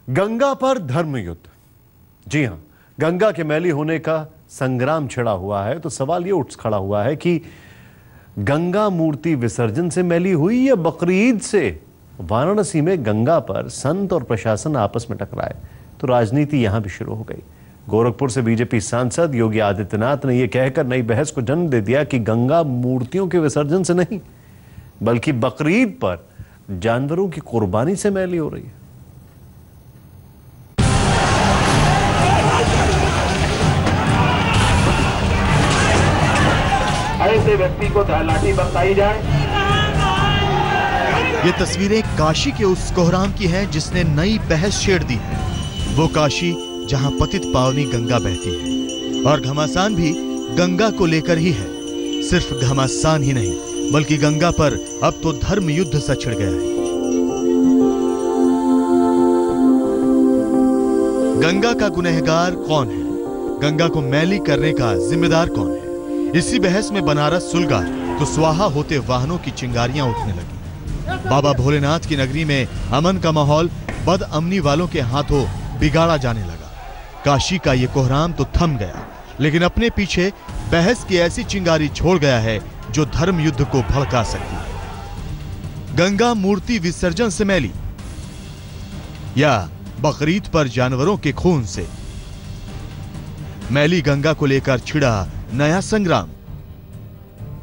गंगा पर धर्मयुद्ध। जी हां, गंगा के मैली होने का संग्राम छिड़ा हुआ है। तो सवाल ये उठ खड़ा हुआ है कि गंगा मूर्ति विसर्जन से मैली हुई या बकरीद से? वाराणसी में गंगा पर संत और प्रशासन आपस में टकराए तो राजनीति यहां भी शुरू हो गई। गोरखपुर से बीजेपी सांसद योगी आदित्यनाथ ने यह कहकर नई बहस को जन्म दे दिया कि गंगा मूर्तियों के विसर्जन से नहीं बल्कि बकरीद पर जानवरों की कुर्बानी से मैली हो रही है। ऐसे व्यक्ति को लाठी बरसाई जाए। ये तस्वीरें काशी के उस कोहराम की हैं जिसने नई बहस छेड़ दी है। वो काशी जहां पतित पावनी गंगा बहती है और घमासान भी गंगा को लेकर ही है। सिर्फ घमासान ही नहीं बल्कि गंगा पर अब तो धर्म युद्ध सा छिड़ गया है। गंगा का गुनहगार कौन है? गंगा को मैली करने का जिम्मेदार कौन है? इसी बहस में बनारस सुलगा तो स्वाहा होते वाहनों की चिंगारियां उठने लगी। बाबा भोलेनाथ की नगरी में अमन का माहौल बदअमनी वालों के हाथों बिगाड़ा जाने लगा। काशी का ये कोहराम तो थम गया, लेकिन अपने पीछे बहस की ऐसी चिंगारी छोड़ गया है जो धर्म युद्ध को भड़का सकती है। गंगा मूर्ति विसर्जन से मैली या बकरीद पर जानवरों के खून से? मैली गंगा को लेकर छिड़ा नया संग्राम।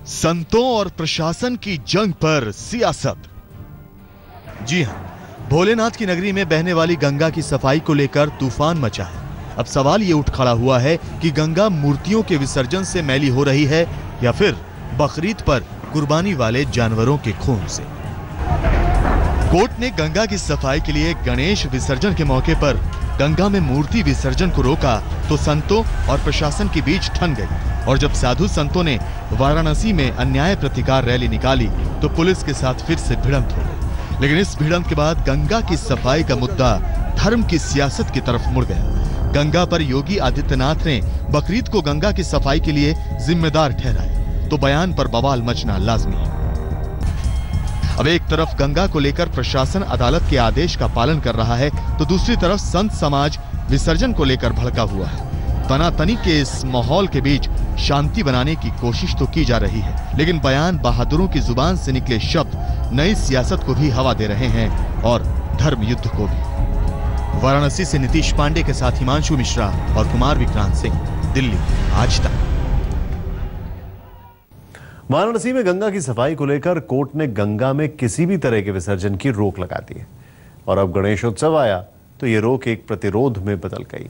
संतों और प्रशासन की जंग पर सियासत। जी हां, भोलेनाथ की नगरी में बहने वाली गंगा की सफाई को लेकर तूफान मचा है। अब सवाल ये उठ खड़ा हुआ है कि गंगा मूर्तियों के विसर्जन से मैली हो रही है या फिर बकरीद पर कुर्बानी वाले जानवरों के खून से। कोर्ट ने गंगा की सफाई के लिए गणेश विसर्जन के मौके पर गंगा में मूर्ति विसर्जन को रोका तो संतों और प्रशासन के बीच ठन गई। और जब साधु संतों ने वाराणसी में अन्याय प्रतिकार रैली निकाली तो पुलिस के साथ फिर से भिड़ंत हो गई। लेकिन इस भिड़ंत के बाद गंगा की सफाई का मुद्दा धर्म की सियासत की तरफ मुड़ गया। गंगा पर योगी आदित्यनाथ ने बकरीद को गंगा की सफाई के लिए जिम्मेदार ठहराया तो बयान पर बवाल मचना लाजमी है। अब एक तरफ गंगा को लेकर प्रशासन अदालत के आदेश का पालन कर रहा है तो दूसरी तरफ संत समाज विसर्जन को लेकर भड़का हुआ है। तनातनी के इस माहौल के बीच शांति बनाने की कोशिश तो की जा रही है, लेकिन बयान बहादुरों की जुबान से निकले शब्द नई सियासत को भी हवा दे रहे हैं और धर्म युद्ध को भी। वाराणसी से नीतीश पांडे के साथ हिमांशु मिश्रा और कुमार विक्रांत सिंह, दिल्ली, आज तक। वाराणसी में गंगा की सफाई को लेकर कोर्ट ने गंगा में किसी भी तरह के विसर्जन की रोक लगा दी है और अब गणेशोत्सव आया तो ये रोक एक प्रतिरोध में बदल गई।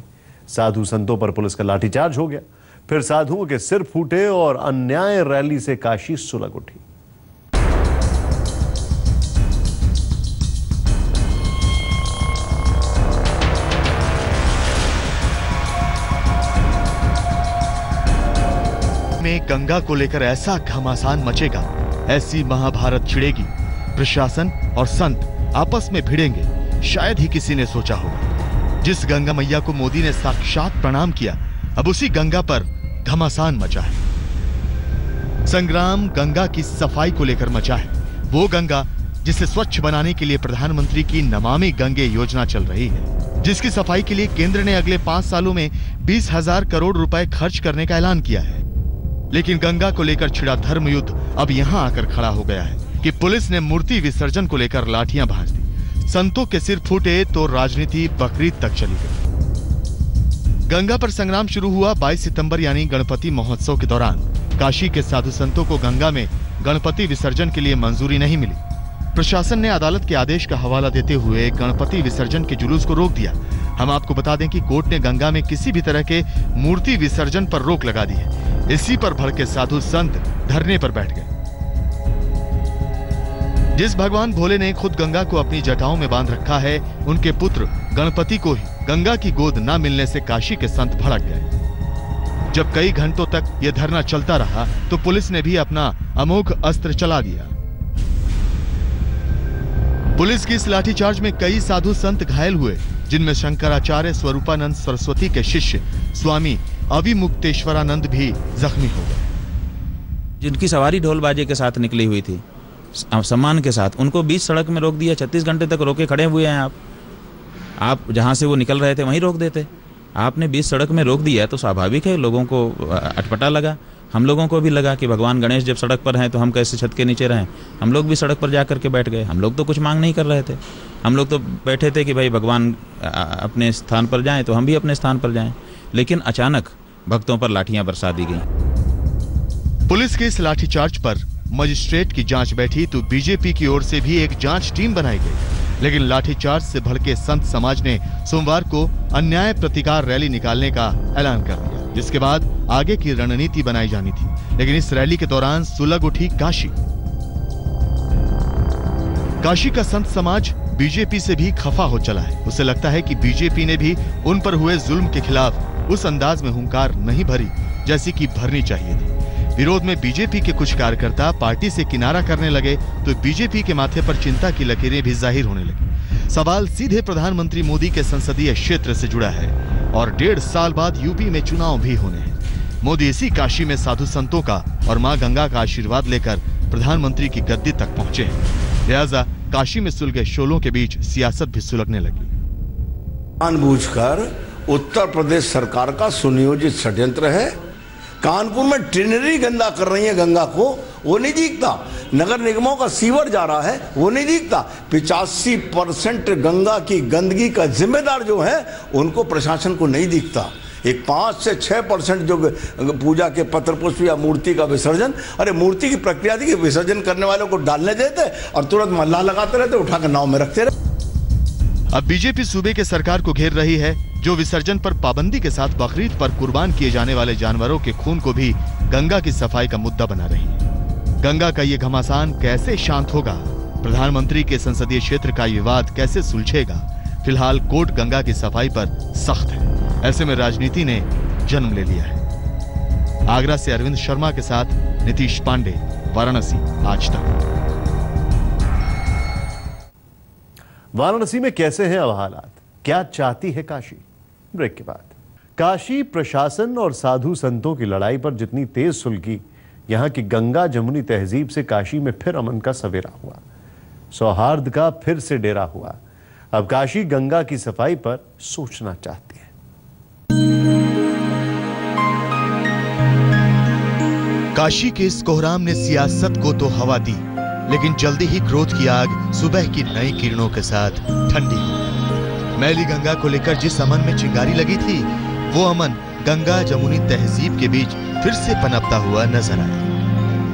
साधु संतों पर पुलिस का लाठीचार्ज हो गया, फिर साधुओं के सिर फूटे और अन्याय रैली से काशी सुलग उठी। में गंगा को लेकर ऐसा घमासान मचेगा, ऐसी महाभारत छिड़ेगी, प्रशासन और संत आपस में भिड़ेंगे, शायद ही किसी ने सोचा होगा। जिस गंगा मैया को मोदी ने साक्षात प्रणाम किया, अब उसी गंगा पर घमासान मचा है। संग्राम गंगा की सफाई को लेकर मचा है। वो गंगा जिसे स्वच्छ बनाने के लिए प्रधानमंत्री की नमामि गंगे योजना चल रही है, जिसकी सफाई के लिए केंद्र ने अगले 5 सालों में 20,000 करोड़ रुपए खर्च करने का ऐलान किया है। लेकिन गंगा को लेकर छिड़ा धर्म युद्ध अब यहां आकर खड़ा हो गया है कि पुलिस ने मूर्ति विसर्जन को लेकर लाठियां भांज दी। संतों के सिर फूटे तो राजनीति बकरीद तक चली गई। गंगा पर संग्राम शुरू हुआ 22 सितंबर यानी गणपति महोत्सव के दौरान। काशी के साधु संतों को गंगा में गणपति विसर्जन के लिए मंजूरी नहीं मिली। प्रशासन ने अदालत के आदेश का हवाला देते हुए गणपति विसर्जन के जुलूस को रोक दिया। हम आपको बता दें कि कोर्ट ने गंगा में किसी भी तरह के मूर्ति विसर्जन पर रोक लगा दी है। इसी पर भड़के साधु संत धरने पर बैठ गए। जिस भगवान भोले ने खुद गंगा को अपनी जटाओं में बांध रखा है, उनके पुत्र गणपति को ही गंगा की गोद न मिलने से काशी के संत भड़क गए। जब कई घंटों तक यह धरना चलता रहा तो पुलिस ने भी अपना अमोघ अस्त्र चला दिया। पुलिस की इस लाठीचार्ज में कई साधु संत घायल हुए, जिनमें शंकराचार्य स्वरूपानंद सरस्वती के शिष्य स्वामी अविमुक्तेश्वरानंद भी जख्मी हो गए। जिनकी सवारी ढोल बाजे के साथ निकली हुई थी, सम्मान के साथ, उनको बीच सड़क में रोक दिया। 36 घंटे तक रोके खड़े हुए हैं आप। आप जहाँ से वो निकल रहे थे वहीं रोक देते। आपने बीच सड़क में रोक दिया तो स्वाभाविक है लोगों को अटपटा लगा। हम लोगों को भी लगा कि भगवान गणेश जब सड़क पर हैं तो हम कैसे छत के नीचे रहें। हम लोग भी सड़क पर जा कर के बैठ गए। हम लोग तो कुछ मांग नहीं कर रहे थे, हम लोग तो बैठे थे कि भाई भगवान अपने स्थान पर जाएं तो हम भी अपने स्थान पर जाएं। लेकिन अचानक भक्तों पर लाठियां बरसा दी गई। पुलिस के इस लाठीचार्ज पर मजिस्ट्रेट की जांच बैठी तो बीजेपी की ओर से भी एक जांच टीम बनाई गई। लेकिन लाठीचार्ज से भड़के संत समाज ने सोमवार को अन्याय प्रतिकार रैली निकालने का ऐलान कर दिया, जिसके बाद आगे की रणनीति बनाई जानी थी। लेकिन इस रैली के दौरान सुलग उठी काशी। काशी का संत समाज बीजेपी से भी खफा हो चला है। उसे लगता है कि बीजेपी ने भी उन पर हुए जुल्म के खिलाफ उस अंदाज में हुंकार नहीं भरी जैसी कि भरनी चाहिए थी। विरोध में बीजेपी के कुछ कार्यकर्ता पार्टी से किनारा करने लगे तो बीजेपी के माथे पर चिंता की लकीरें भी जाहिर होने लगी। सवाल सीधे प्रधानमंत्री मोदी के संसदीय क्षेत्र से जुड़ा है और 1.5 साल बाद यूपी में चुनाव भी होने हैं। मोदी इसी काशी में साधु संतों का और मां गंगा का आशीर्वाद लेकर प्रधानमंत्री की गद्दी तक पहुंचे हैं। लिहाजा काशी में सुलगे शोलों के बीच सियासत भी सुलगने लगी। जानबूझकर उत्तर प्रदेश सरकार का सुनियोजित षड्यंत्र है। कानपुर में ट्रिनरी गंदा कर रही है गंगा को, वो नहीं दिखता। नगर निगमों का सीवर जा रहा है, वो नहीं दिखता। 85% गंगा की गंदगी का जिम्मेदार जो है उनको प्रशासन को नहीं दिखता। एक 5 से 6% जो पूजा के पत्र पुष्प या मूर्ति का विसर्जन, अरे मूर्ति की प्रक्रिया थी कि विसर्जन करने वालों को डालने देते और तुरंत मल्लाह लगाते रहते, उठाकर नाव में रखते रहे। अब बीजेपी सूबे के सरकार को घेर रही है, जो विसर्जन पर पाबंदी के साथ बकरीद पर कुर्बान किए जाने वाले जानवरों के खून को भी गंगा की सफाई का मुद्दा बना रही है। गंगा का ये घमासान कैसे शांत होगा? प्रधानमंत्री के संसदीय क्षेत्र का विवाद कैसे सुलझेगा? फिलहाल कोर्ट गंगा की सफाई पर सख्त है। ऐसे में राजनीति ने जन्म ले लिया है। आगरा से अरविंद शर्मा के साथ नीतीश पांडे, वाराणसी, आज तक। वाराणसी में कैसे हैं अब हालात? क्या चाहती है काशी? ब्रेक के बाद। काशी प्रशासन और साधु संतों की लड़ाई पर जितनी तेज सुलगी, यहां की गंगा जमुनी तहजीब से काशी में फिर अमन का सवेरा हुआ, सौहार्द का फिर से डेरा हुआ। अब काशी गंगा की सफाई पर सोचना चाहती है। काशी के इस कोहराम ने सियासत को तो हवा दी, लेकिन जल्दी ही क्रोध की आग सुबह की नई किरणों के साथ ठंडी हो। मैली गंगा को लेकर जिस अमन में चिंगारी लगी थी, वो अमन गंगा जमुनी तहजीब के बीच फिर से पनपता हुआ नजर आया।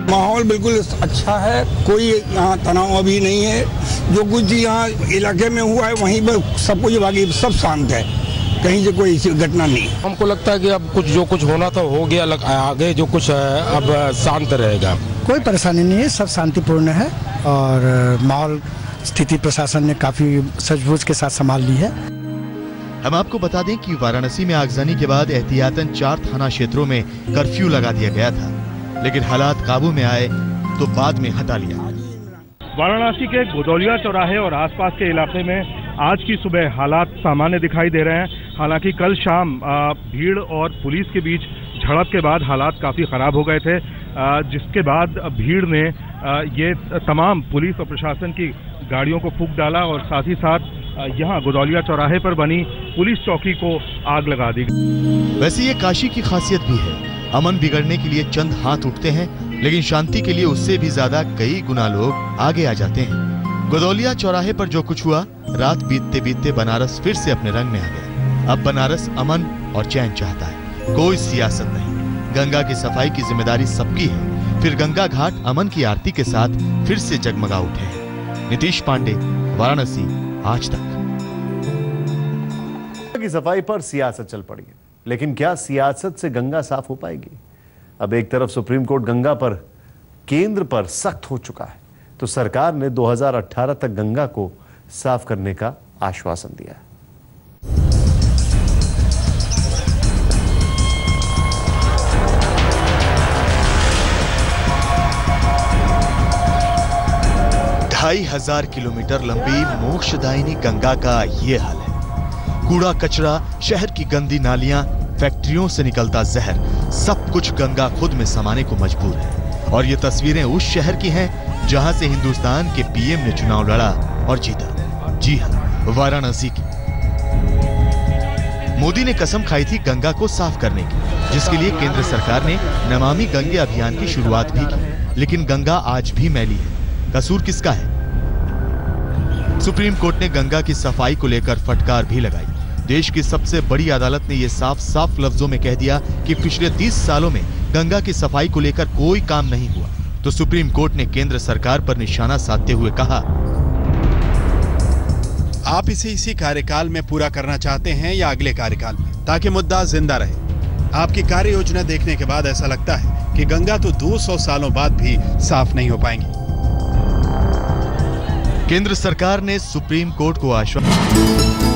माहौल बिल्कुल अच्छा है, कोई यहाँ तनाव अभी नहीं है। जो कुछ यहाँ इलाके में हुआ है वहीं पर सब कुछ, बाकी सब शांत है, कहीं से कोई घटना नहीं। हमको लगता है कि अब कुछ जो कुछ होना था हो गया, आगे जो कुछ है अब शांत रहेगा। कोई परेशानी नहीं है, सब शांतिपूर्ण है और माहौल स्थिति प्रशासन ने काफी सूझबूझ के साथ संभाल ली है। हम आपको बता दें कि वाराणसी में आगजनी के बाद एहतियातन 4 थाना क्षेत्रों में कर्फ्यू लगा दिया गया था, लेकिन हालात काबू में आए तो बाद में हटा लिया। वाराणसी के गोदौलिया चौराहे और आसपास के इलाके में आज की सुबह हालात सामान्य दिखाई दे रहे हैं। हालांकि कल शाम भीड़ और पुलिस के बीच झड़प के बाद हालात काफ़ी ख़राब हो गए थे, जिसके बाद भीड़ ने ये तमाम पुलिस और प्रशासन की गाड़ियों को फूंक डाला और साथ ही साथ यहाँ गोदौलिया चौराहे पर बनी पुलिस चौकी को आग लगा दी। वैसे ये काशी की खासियत भी है, अमन बिगड़ने के लिए चंद हाथ उठते हैं, लेकिन शांति के लिए उससे भी ज्यादा कई गुना लोग आगे आ जाते हैं। गोदौलिया चौराहे पर जो कुछ हुआ, रात बीतते बीतते बनारस फिर से अपने रंग में आ गया। अब बनारस अमन और चैन चाहता है, कोई सियासत नहीं। गंगा की सफाई की जिम्मेदारी सबकी है। फिर गंगा घाट अमन की आरती के साथ फिर से जगमगा उठे हैं। नीतीश पांडे, वाराणसी, आज तक। की सफाई पर सियासत चल पड़ी है, लेकिन क्या सियासत से गंगा साफ हो पाएगी? अब एक तरफ सुप्रीम कोर्ट गंगा पर केंद्र पर सख्त हो चुका है, तो सरकार ने 2018 तक गंगा को साफ करने का आश्वासन दिया है। ढाई 2,500 किलोमीटर लंबी मोक्षदायिनी गंगा का ये हाल है। कूड़ा कचरा, शहर की गंदी नालियां, फैक्ट्रियों से निकलता जहर, सब कुछ गंगा खुद में समाने को मजबूर है। और ये तस्वीरें उस शहर की हैं जहां से हिंदुस्तान के पीएम ने चुनाव लड़ा और जीता। जी हां, वाराणसी की। मोदी ने कसम खाई थी गंगा को साफ करने की, जिसके लिए केंद्र सरकार ने नमामि गंगे अभियान की शुरुआत भी की। लेकिन गंगा आज भी मैली है। कसूर किसका है? सुप्रीम कोर्ट ने गंगा की सफाई को लेकर फटकार भी लगाई। देश की सबसे बड़ी अदालत ने यह साफ साफ लफ्जों में कह दिया कि पिछले 30 सालों में गंगा की सफाई को लेकर कोई काम नहीं हुआ। तो सुप्रीम कोर्ट ने केंद्र सरकार पर निशाना साधते हुए कहा, आप इसे इसी कार्यकाल में पूरा करना चाहते हैं या अगले कार्यकाल में, ताकि मुद्दा जिंदा रहे। आपकी कार्य योजना देखने के बाद ऐसा लगता है कि गंगा तो 200 सालों बाद भी साफ नहीं हो पाएंगी। केंद्र सरकार ने सुप्रीम कोर्ट को आश्वस्त